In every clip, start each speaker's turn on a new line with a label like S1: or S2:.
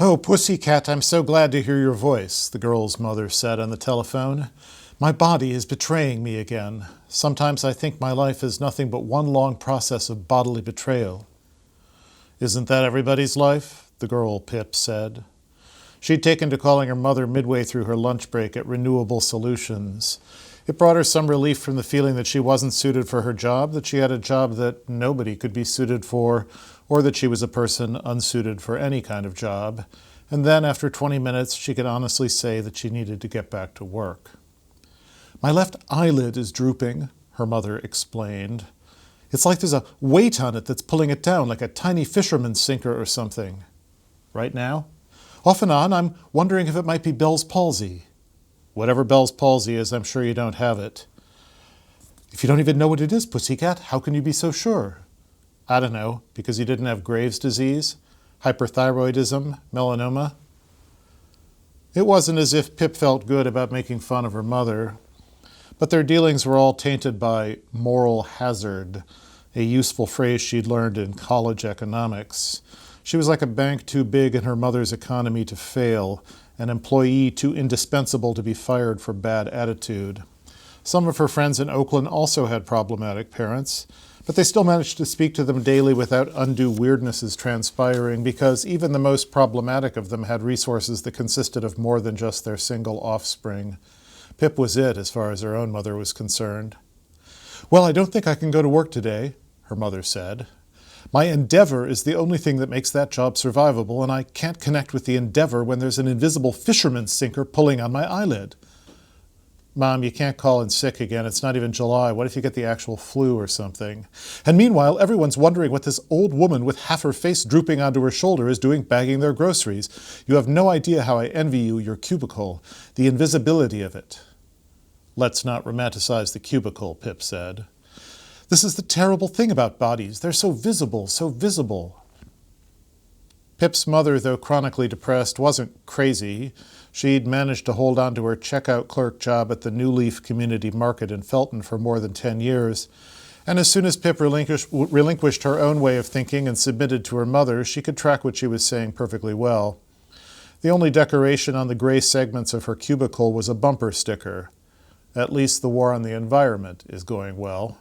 S1: "Oh, pussycat, I'm so glad to hear your voice," the girl's mother said on the telephone. "My body is betraying me again. Sometimes I think my life is nothing but one long process of bodily betrayal." "Isn't that everybody's life?" the girl Pip said. She'd taken to calling her mother midway through her lunch break at Renewable Solutions. It brought her some relief from the feeling that she wasn't suited for her job, that she had a job that nobody could be suited for, or that she was a person unsuited for any kind of job. And then, after 20 minutes, she could honestly say that she needed to get back to work. "My left eyelid is drooping," her mother explained. "It's like there's a weight on it that's pulling it down, like a tiny fisherman's sinker or something." "Right now?" "Off and on. I'm wondering if it might be Bell's palsy." "Whatever Bell's palsy is, I'm sure you don't have it." "If you don't even know what it is, pussycat, how can you be so sure?" "I don't know, because you didn't have Graves' disease, hyperthyroidism, melanoma." It wasn't as if Pip felt good about making fun of her mother, but their dealings were all tainted by moral hazard, a useful phrase she'd learned in college economics. She was like a bank too big in her mother's economy to fail, an employee too indispensable to be fired for bad attitude. Some of her friends in Oakland also had problematic parents, but they still managed to speak to them daily without undue weirdnesses transpiring, because even the most problematic of them had resources that consisted of more than just their single offspring. Pip was it, as far as her own mother was concerned. "Well, I don't think I can go to work today," her mother said. "My endeavor is the only thing that makes that job survivable, and I can't connect with the endeavor when there's an invisible fisherman's sinker pulling on my eyelid." "Mom, you can't call in sick again. It's not even July. What if you get the actual flu or something?" "And meanwhile, everyone's wondering what this old woman with half her face drooping onto her shoulder is doing bagging their groceries. You have no idea how I envy you your cubicle, the invisibility of it." "Let's not romanticize the cubicle," Pip said. "This is the terrible thing about bodies. They're so visible, so visible." Pip's mother, though chronically depressed, wasn't crazy. She'd managed to hold on to her checkout clerk job at the New Leaf Community Market in Felton for more than 10 years. And as soon as Pip relinquished her own way of thinking and submitted to her mother, she could track what she was saying perfectly well. The only decoration on the gray segments of her cubicle was a bumper sticker. "At least the war on the environment is going well."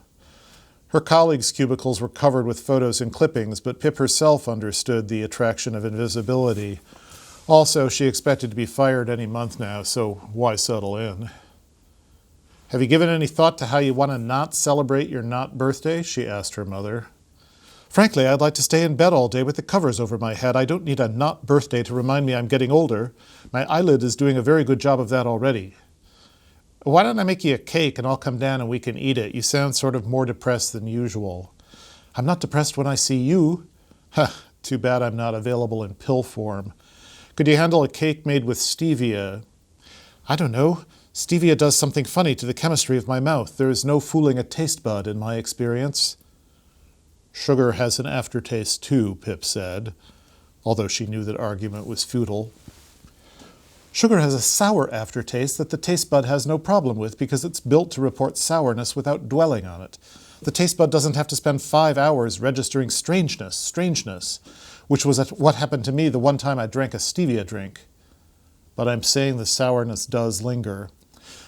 S1: Her colleagues' cubicles were covered with photos and clippings, but Pip herself understood the attraction of invisibility. Also, she expected to be fired any month now, so why settle in? "Have you given any thought to how you want to not celebrate your not birthday?" she asked her mother. "Frankly, I'd like to stay in bed all day with the covers over my head. I don't need a not birthday to remind me I'm getting older. My eyelid is doing a very good job of that already." "Why don't I make you a cake and I'll come down and we can eat it? You sound sort of more depressed than usual." "I'm not depressed when I see you." "Huh, too bad I'm not available in pill form. Could you handle a cake made with stevia?" "I don't know. Stevia does something funny to the chemistry of my mouth. There is no fooling a taste bud in my experience." "Sugar has an aftertaste too," Pip said, although she knew that argument was futile. "Sugar has a sour aftertaste that the taste bud has no problem with because it's built to report sourness without dwelling on it. The taste bud doesn't have to spend 5 hours registering strangeness, which was what happened to me the one time I drank a stevia drink. But I'm saying the sourness does linger.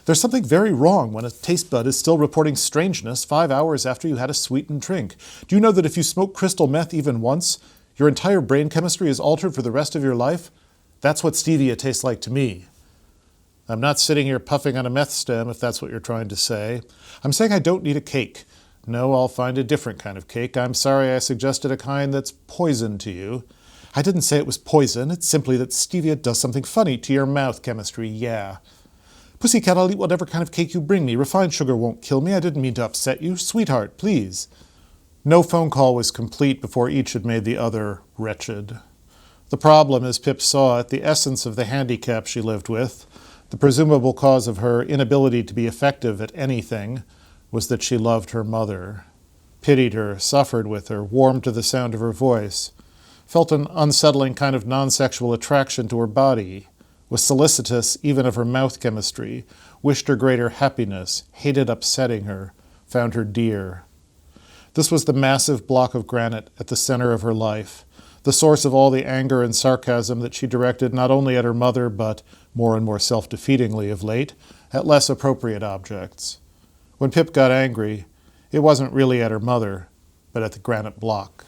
S1: There's something very wrong when a taste bud is still reporting strangeness 5 hours after you had a sweetened drink. Do you know that if you smoke crystal meth even once, your entire brain chemistry is altered for the rest of your life? That's what stevia tastes like to me." "I'm not sitting here puffing on a meth stem, if that's what you're trying to say. I'm saying I don't need a cake. No, I'll find a different kind of cake. I'm sorry I suggested a kind that's poison to you." "I didn't say it was poison. It's simply that stevia does something funny to your mouth chemistry, yeah." "Pussycat, I'll eat whatever kind of cake you bring me. Refined sugar won't kill me. I didn't mean to upset you. Sweetheart, please." No phone call was complete before each had made the other wretched. The problem, as Pip saw it, the essence of the handicap she lived with, the presumable cause of her inability to be effective at anything, was that she loved her mother, pitied her, suffered with her, warmed to the sound of her voice, felt an unsettling kind of non-sexual attraction to her body, was solicitous even of her mouth chemistry, wished her greater happiness, hated upsetting her, found her dear. This was the massive block of granite at the center of her life, the source of all the anger and sarcasm that she directed not only at her mother, but, more and more self-defeatingly of late, at less appropriate objects. When Pip got angry, it wasn't really at her mother, but at the granite block.